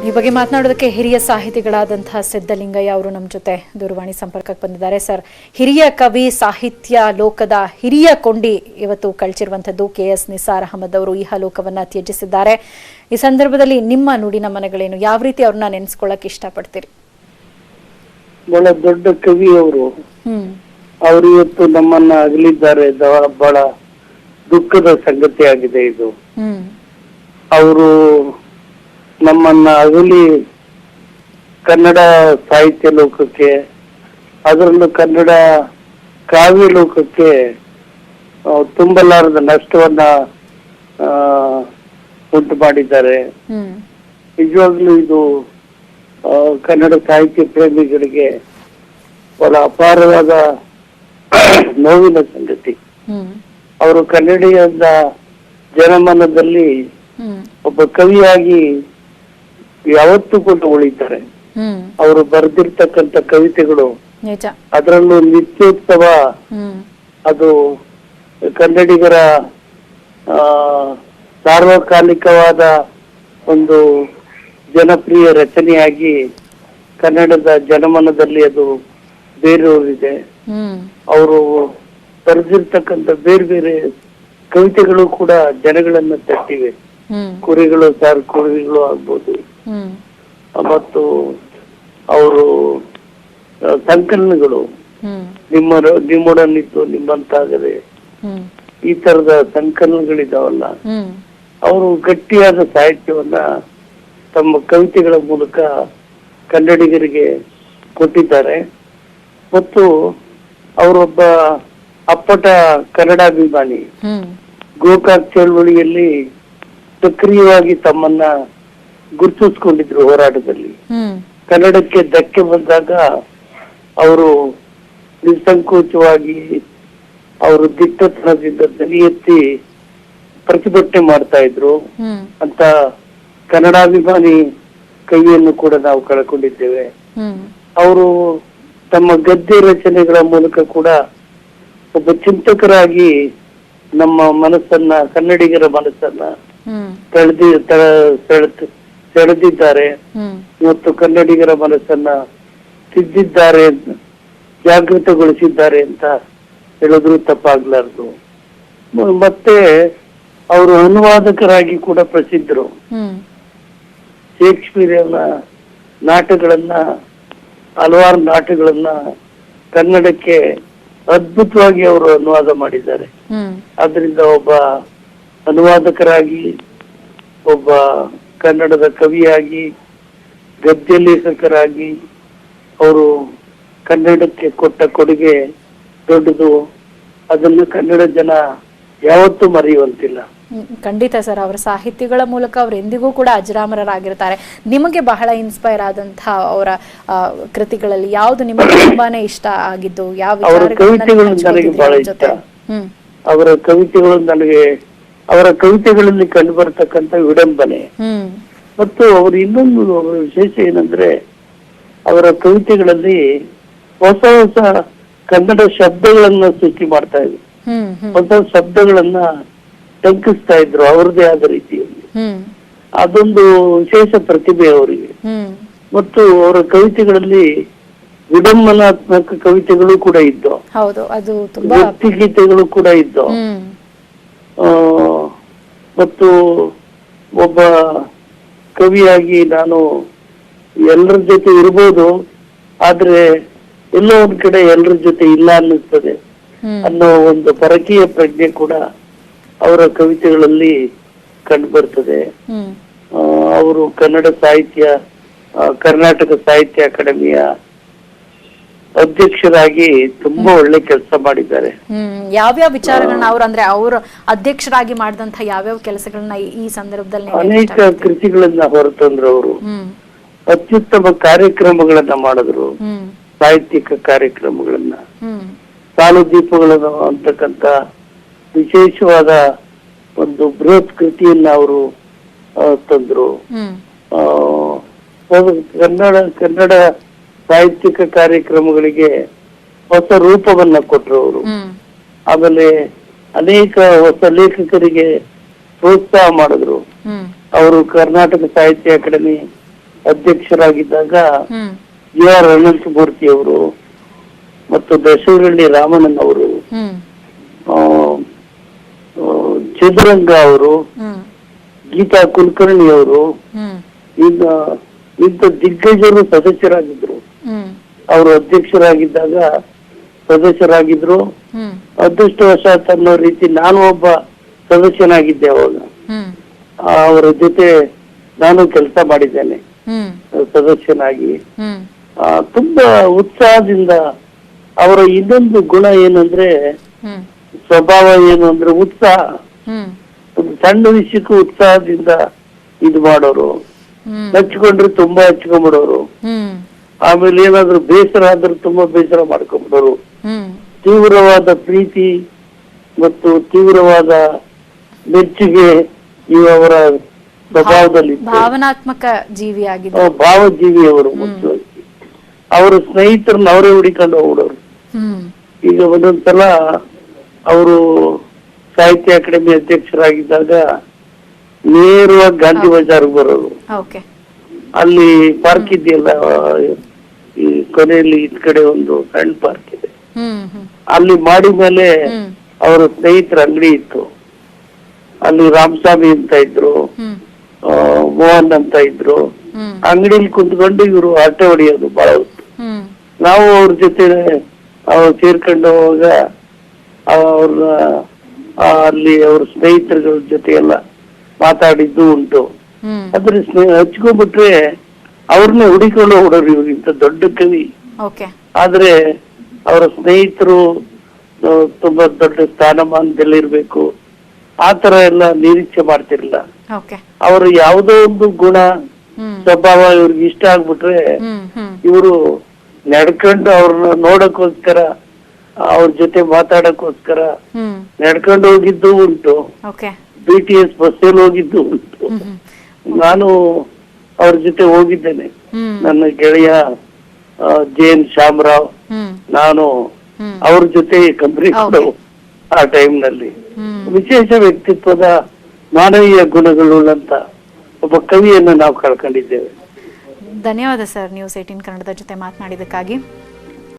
ಈ ಬಗ್ಗೆ ಮಾತನಾಡೋದಕ್ಕೆ ಹಿರಿಯ ಸಾಹಿತಿಗಳಾದಂತಹ ಸಿದ್ದಲಿಂಗಯ್ಯ ಅವರು ನಮ್ಮ ಜೊತೆ ದೂರವಾಣಿ ಸಂಪರ್ಕಕ್ಕೆ ಬಂದಿದ್ದಾರೆ. ಸರ್, ಹಿರಿಯ ಕವಿ, ಸಾಹಿತ್ಯ ಲೋಕದ ಹಿರಿಯ ಕೊಂಡಿ ಇವತ್ತು ಕಳ್ಚಿರುವಂಥದ್ದು KS ನಿಸಾರ್ ಅಹಮದ್ ಅವರು ಇಹಲೋಕವನ್ನ ತ್ಯಜಿಸಿದ್ದಾರೆ. ಈ ಸಂದರ್ಭದಲ್ಲಿ ನಿಮ್ಮ ನುಡಿನ ಮನಗಳೇನು, ಯಾವ ರೀತಿ ಅವ್ರನ್ನ ನೆನೆಸ್ಕೊಳ್ಳಕ್ಕೆ ಇಷ್ಟಪಡ್ತೀರಿ? ಬಹಳ ದೊಡ್ಡ ಕವಿ ಅವರು. ಅವರು ಇವತ್ತು ನಮ್ಮನ್ನ ಅಗಲಿದ್ದಾರೆ. ಬಹಳ ದುಃಖದ ಸಂಗತಿ ಆಗಿದೆ ಇದು. ಅವರು ನಮ್ಮನ್ನ ಅಗಲಿ ಕನ್ನಡ ಸಾಹಿತ್ಯ ಲೋಕಕ್ಕೆ, ಅದರಲ್ಲೂ ಕನ್ನಡ ಕಾವ್ಯ ಲೋಕಕ್ಕೆ ತುಂಬಲಾರದ ನಷ್ಟವನ್ನ ಉಂಟು ಮಾಡಿದ್ದಾರೆ. ನಿಜವಾಗ್ಲೂ ಇದು ಕನ್ನಡ ಸಾಹಿತ್ಯ ಪ್ರೇಮಿಗಳಿಗೆ ಬಹಳ ಅಪಾರವಾದ ನೋವಿನ ಸಂಗತಿ. ಅವರು ಕನ್ನಡಿಗರ ಜನಮನದಲ್ಲಿ ಒಬ್ಬ ಕವಿಯಾಗಿ ಯಾವತ್ತೂ ಕೂಡ ಉಳಿತಾರೆ. ಅವರು ಬರೆದಿರ್ತಕ್ಕಂಥ ಕವಿತೆಗಳು, ಅದರಲ್ಲೂ ನಿತ್ಯೋತ್ಸವ, ಅದು ಕನ್ನಡಿಗರ ಸಾರ್ವಕಾಲಿಕವಾದ ಒಂದು ಜನಪ್ರಿಯ ರಚನೆಯಾಗಿ ಕನ್ನಡದ ಜನಮನದಲ್ಲಿ ಅದು ಬೇರೂರಿದೆ. ಅವರು ಬರೆದಿರ್ತಕ್ಕಂಥ ಬೇರೆ ಬೇರೆ ಕವಿತೆಗಳು ಕೂಡ ಜನಗಳನ್ನ ತಟ್ಟಿವೆ. ಕುರಿಗಳು ಕುರಿಗಳು ಆಗ್ಬೋದು, ಮತ್ತು ಅವರು ಸಂಕಲನಗಳು, ನಿಮ್ಮೊಡನಿದ್ದು ನಿಮ್ಮಂತಾಗದೆ, ಈ ತರದ ಸಂಕಲನಗಳಿದಾವಲ್ಲ, ಅವರು ಗಟ್ಟಿಯಾದ ಸಾಹಿತ್ಯವನ್ನ ತಮ್ಮ ಕವಿತೆಗಳ ಮೂಲಕ ಕನ್ನಡಿಗರಿಗೆ ಕೊಟ್ಟಿದ್ದಾರೆ. ಮತ್ತು ಅವರೊಬ್ಬ ಅಪ್ಪಟ ಕನ್ನಡಾಭಿಮಾನಿ. ಗೋಕಾಕ್ ಚಳವಳಿಯಲ್ಲಿ ಸಕ್ರಿಯವಾಗಿ ತಮ್ಮನ್ನ ಗುರುತಿಸ್ಕೊಂಡಿದ್ರು ಹೋರಾಟದಲ್ಲಿ. ಕನ್ನಡಕ್ಕೆ ಧಕ್ಕೆ ಬಂದಾಗ ಅವರು ನಿಸ್ಸಂಕೋಚವಾಗಿ ಅವರು ದಿಟ್ಟತನದಿಂದ ಧ್ವನಿ ಎತ್ತಿ ಪ್ರತಿಭಟನೆ ಮಾಡ್ತಾ ಇದ್ರು. ಅಂತ ಕನ್ನಡಾಭಿಮಾನಿ ಕವಿಯನ್ನು ಕೂಡ ನಾವು ಕಳ್ಕೊಂಡಿದ್ದೇವೆ. ಅವರು ತಮ್ಮ ಗದ್ಯ ರಚನೆಗಳ ಮೂಲಕ ಕೂಡ ಒಬ್ಬ ಚಿಂತಕರಾಗಿ ನಮ್ಮ ಮನಸ್ಸನ್ನ, ಕನ್ನಡಿಗರ ಮನಸ್ಸನ್ನ ಸೆಳೆದಿದ್ದಾರೆ ಮತ್ತು ಕನ್ನಡಿಗರ ಮನಸ್ಸನ್ನ ತಿದ್ದಿದ್ದಾರೆ, ಜಾಗೃತಗೊಳಿಸಿದ್ದಾರೆ ಅಂತ ಹೇಳಿದ್ರು ತಪ್ಪಾಗ್ಲಾರ್ದು. ಮತ್ತೆ ಅವರು ಅನುವಾದಕರಾಗಿ ಕೂಡ ಪ್ರಸಿದ್ಧರು. ಶೇಕ್ಸ್ಪಿಯರ್ನ ನಾಟಕಗಳನ್ನ, ಹಲವಾರು ನಾಟಕಗಳನ್ನ ಕನ್ನಡಕ್ಕೆ ಅದ್ಭುತವಾಗಿ ಅವರು ಅನುವಾದ ಮಾಡಿದ್ದಾರೆ. ಆದ್ರಿಂದ ಒಬ್ಬ ಅನುವಾದಕರಾಗಿ, ಒಬ್ಬ ಕನ್ನಡದ ಕವಿಯಾಗಿ, ಗದ್ಯ ಲೇಖಕರಾಗಿ ಅವರು ಕನ್ನಡಕ್ಕೆ ಕೊಟ್ಟ ಕೊಡುಗೆ ದೊಡ್ಡದು. ಅದನ್ನು ಕನ್ನಡ ಜನ ಯಾವತ್ತೂ ಮರೆಯುವಂತಿಲ್ಲ. ಖಂಡಿತ ಸರ್, ಅವರ ಸಾಹಿತ್ಯಗಳ ಮೂಲಕ ಅವರು ಎಂದಿಗೂ ಕೂಡ ಅಜರಾಮರರಾಗಿರ್ತಾರೆ. ನಿಮಗೆ ಬಹಳ ಇನ್ಸ್ಪೈರ್ ಆದಂತಹ ಅವರ ಕೃತಿಗಳಲ್ಲಿ ಯಾವುದು ನಿಮಗೆ ತುಂಬಾನೇ ಇಷ್ಟ ಆಗಿದ್ದು? ಅವರ ಕವಿತೆಗಳು ನನಗೆ ಬಹಳ ಇಷ್ಟ. ಅವರ ಕವಿತೆಗಳು ನನಗೆ, ಅವರ ಕವಿತೆಗಳಲ್ಲಿ ಕಂಡು ಬರತಕ್ಕಂತ ವಿಡಂಬನೆ ಮತ್ತು ಅವರು ಇನ್ನೊಂದು ವಿಶೇಷ ಏನಂದ್ರೆ, ಅವರ ಕವಿತೆಗಳಲ್ಲಿ ಹೊಸ ಹೊಸ ಕನ್ನಡ ಶಬ್ದಗಳನ್ನ ಸೃಷ್ಟಿ ಮಾಡ್ತಾ ಇದ್ರು. ಹೊಸ ಶಬ್ದಗಳನ್ನ ಟಂಕಿಸ್ತಾ ಇದ್ರು ಅವರದೇ ಆದ ರೀತಿಯಲ್ಲಿ. ಅದೊಂದು ವಿಶೇಷ ಪ್ರತಿಭೆ ಅವರಿಗೆ. ಮತ್ತು ಅವರ ಕವಿತೆಗಳಲ್ಲಿ ವಿಡಂಬನಾತ್ಮಕ ಕವಿತೆಗಳು ಕೂಡ ಇದ್ದವು, ಭಕ್ತಿ ಗೀತೆಗಳು ಕೂಡ ಇದ್ದವು. ಮತ್ತು ಒಬ್ಬ ಕವಿಯಾಗಿ ನಾನು ಎಲ್ಲರ ಜೊತೆ ಇರ್ಬೋದು, ಆದ್ರೆ ಎಲ್ಲೋ ಒಂದ್ ಕಡೆ ಎಲ್ಲರ ಜೊತೆ ಇಲ್ಲ ಅನ್ನಿಸ್ತದೆ ಅನ್ನೋ ಒಂದು ಪರಕೀಯ ಪ್ರಜ್ಞೆ ಕೂಡ ಅವರ ಕವಿತೆಗಳಲ್ಲಿ ಕಂಡು ಬರ್ತದೆ. ಅವರು ಕನ್ನಡ ಸಾಹಿತ್ಯ, ಕರ್ನಾಟಕ ಸಾಹಿತ್ಯ ಅಕಾಡೆಮಿಯ ಅಧ್ಯಕ್ಷರಾಗಿ ತುಂಬಾ ಒಳ್ಳೆ ಕೆಲಸ ಮಾಡಿದ್ದಾರೆ. ಯಾವ್ಯಾವ ವಿಚಾರಗಳನ್ನ ಅವ್ರು, ಅಂದ್ರೆ ಅವರು ಅಧ್ಯಕ್ಷರಾಗಿ ಮಾಡಿದಂತ ಯಾವ್ಯಾವ ಕೆಲಸಗಳನ್ನ ಈ ಸಂದರ್ಭದಲ್ಲಿ? ಅನೇಕ ಕೃತಿಗಳನ್ನ ಹೊರತಂದ್ರು ಅವರು. ಅತ್ಯುತ್ತಮ ಕಾರ್ಯಕ್ರಮಗಳನ್ನ ಮಾಡಿದ್ರು, ಸಾಹಿತ್ಯಿಕ ಕಾರ್ಯಕ್ರಮಗಳನ್ನ. ಸಾಲು ದೀಪಗಳನ್ನು ಅಂತಕ್ಕಂತ ವಿಶೇಷವಾದ ಒಂದು ಬೃಹತ್ ಕೃತಿಯನ್ನ ಅವರು ತಂದ್ರು. ಕನ್ನಡ ಸಾಹಿತ್ಯಿಕ ಕಾರ್ಯಕ್ರಮಗಳಿಗೆ ಹೊಸ ರೂಪವನ್ನ ಕೊಟ್ರು ಅವರು. ಆಮೇಲೆ ಅನೇಕ ಹೊಸ ಲೇಖಕರಿಗೆ ಪ್ರೋತ್ಸಾಹ ಮಾಡಿದ್ರು. ಅವರು ಕರ್ನಾಟಕ ಸಾಹಿತ್ಯ ಅಕಾಡೆಮಿ ಅಧ್ಯಕ್ಷರಾಗಿದ್ದಾಗ ಹ್ಮ್ JR ಅನಂತಮೂರ್ತಿ ಅವರು ಮತ್ತು ದಶವಳ್ಳಿ ರಾಮಣ್ಣನ್ ಅವರು, ಹ್ಮ್ ಚದುರಂಗ ಅವರು, ಹ್ಮ್ ಗೀತಾ ಕುಲಕರ್ಣಿ ಅವರು, ಹ್ಮ್ ಇಂಥ ದಿಗ್ಗಜರು ಸದಸ್ಯರಾಗಿದ್ರು. ಹ್ಮ್ ಅವರು ಅಧ್ಯಕ್ಷರಾಗಿದ್ದಾಗ ಸದಸ್ಯರಾಗಿದ್ರು. ಹ್ಮ್ ಅದೃಷ್ಟವಶಾತ್ ಅನ್ನೋ ರೀತಿ ನಾನು ಒಬ್ಬ ಸದಸ್ಯನಾಗಿದ್ದೆ ಅವಾಗ. ಹ್ಮ್ ಅವರ ಜೊತೆ ನಾನು ಕೆಲಸ ಮಾಡಿದ್ದೇನೆ ಹ್ಮ್ ಸದಸ್ಯನಾಗಿ. ಹ್ಮ್ ತುಂಬಾ ಉತ್ಸಾಹದಿಂದ. ಅವರ ಇನ್ನೊಂದು ಗುಣ ಏನಂದ್ರೆ, ಹ್ಮ್ ಸ್ವಭಾವ ಏನು ಅಂದ್ರೆ ಉತ್ಸಾಹ. ಹ್ಮ್ ಒಂದು ಸಣ್ಣ ವಿಷಯಕ್ಕೂ ಉತ್ಸಾಹದಿಂದ ಇದು ಮಾಡೋರು. ಹ್ಮ್ ಹಚ್ಕೊಂಡ್ರೆ ತುಂಬಾ ಹಚ್ಕೊಂಡ್ಬಿಡೋರು. ಹ್ಮ್ ಆಮೇಲೆ ಏನಾದ್ರು ಬೇಸರ ಆದ್ರೆ ತುಂಬಾ ಬೇಸರ ಮಾಡ್ಕೊಂಡ್ಬಿಡೋರು. ಹ್ಮ್ ತೀವ್ರವಾದ ಪ್ರೀತಿ ಮತ್ತು ತೀವ್ರವಾದ ಮೆಚ್ಚುಗೆ ಇವು ಅವರ ಸ್ವಭಾವದಲ್ಲಿ. ಭಾವನಾತ್ಮಕ ಜೀವಿ ಆಗಿದೆ. ಭಾವಜೀವಿ ಅವರು. ಮುಖ್ಯವಾಗಿ ಅವರ ಸ್ನೇಹಿತರನ್ನ ಅವರೇ ಹುಡಿಕೊಂಡು ಹೋಗ್ಬಿಡೋರು. ಹ್ಮ್ ಈಗ ಒಂದೊಂದ್ಸಲ ಅವರು ಸಾಹಿತ್ಯ ಅಕಾಡೆಮಿ ಅಧ್ಯಕ್ಷರಾಗಿದ್ದಾಗ ನೇರವಾಗಿ ಗಾಂಧಿ ಬಜಾರ್ಗೆ ಬರೋರು. ಓಕೆ. ಅಲ್ಲಿ ಪಾರ್ಕ್ ಇದೆಯಲ್ಲ, ಈ ಕೊನೆಯಲ್ಲಿ ಇದ್ ಕಡೆ ಒಂದು ಸಣ್ಣ ಪಾರ್ಕ್ ಇದೆ, ಹ್ಮ್ ಹ್ಮ್ ಅಲ್ಲಿ ಮಾಡಿ ಮೇಲೆ ಹ್ಮ್ ಅವರ ಸ್ನೇಹಿತರ ಅಂಗಡಿ ಇತ್ತು. ಅಲ್ಲಿ ರಾಮಸ್ವಾಮಿ ಅಂತ ಇದ್ರು, ಹ್ಮ್ ಮೋಹನ್ ಅಂತ ಇದ್ರು. ಹ್ಮ್ ಅಂಗಡಿಲಿ ಕುಂತ್ಕೊಂಡು ಇವರು ಹರಟೆ ಹೊಡೆಯೋದು ಬಹಳ ಹೊತ್ತು. ಹ್ಮ್ ನಾವು ಅವ್ರ ಜೊತೆ ಸೇರ್ಕೊಂಡು ಹೋಗುವಾಗ ಅವ್ರನ್ನ ಅಲ್ಲಿ ಅವ್ರ ಸ್ನೇಹಿತರ ಜೊತೆ ಎಲ್ಲ ಮಾತಾಡಿದ್ದು ಉಂಟು. ಹ್ಮ್ ಅದ್ರ ಹಚ್ಕೊಂಡ್ಬಿಟ್ರೆ ಅವ್ರನ್ನೇ ಹುಡಿಕೊಂಡು ಹೋಗೋರು. ಇವ್ರು ಇಂಥ ದೊಡ್ಡ ಕವಿ, ಓಕೆ. ಆದ್ರೆ ಅವರ ಸ್ನೇಹಿತರು ತುಂಬಾ ದೊಡ್ಡ ಸ್ಥಾನಮಾನದಲ್ಲಿರ್ಬೇಕು, ಆ ತರ ಎಲ್ಲ ನಿರೀಕ್ಷೆ ಮಾಡ್ತಿರ್ಲಿಲ್ಲ. ಓಕೆ. ಅವರು ಯಾವುದೋ ಒಂದು ಗುಣ ಹ್ಮ್ ಸ್ವಭಾವ ಇವ್ರಿಗೆ ಇಷ್ಟ ಆಗ್ಬಿಟ್ರೆ ಹ್ಮ್ ಹ್ಮ್ ಇವರು ನಡ್ಕೊಂಡು ಅವ್ರನ್ನ ನೋಡಕ್ಕೋಸ್ಕರ, ಅವ್ರ ಜೊತೆ ಮಾತಾಡಕ್ಕೋಸ್ಕರ ಹ್ಮ್ ನಡ್ಕೊಂಡು ಹೋಗಿದ್ದು ಉಂಟು. ಓಕೆ. BTS ಬಸ್ಸಲ್ಲಿ ಹೋಗಿದ್ದು ಉಂಟು. ಹ್ಮ್ ಹ್ಮ್ ನಾನು ಅವ್ರ ಜೊತೆ ಹೋಗಿದ್ದೇನೆ. ಹ್ಮ್ ನನ್ನ ಗೆಳೆಯ JN ಶಾಮರಾವ್, ಹ್ಮ್ ನಾನು ಹ್ಮ್ ಅವ್ರ ಜೊತೆ ಕಂಪ್ನಿ Okay. ಆ ಟೈಮ್ ನಲ್ಲಿ. ಹ್ಮ್ ವಿಶೇಷ ವ್ಯಕ್ತಿತ್ವದ ಮಾನವೀಯ ಗುಣಗಳುಳ್ಳಂತ ಒಬ್ಬ ಕವಿಯನ್ನು ನಾವು ಕಳ್ಕೊಂಡಿದ್ದೇವೆ. ಧನ್ಯವಾದ ಸರ್, ನ್ಯೂಸ್ 18 ಕನ್ನಡದ ಜೊತೆ ಮಾತನಾಡಿದ್ದಕ್ಕಾಗಿ.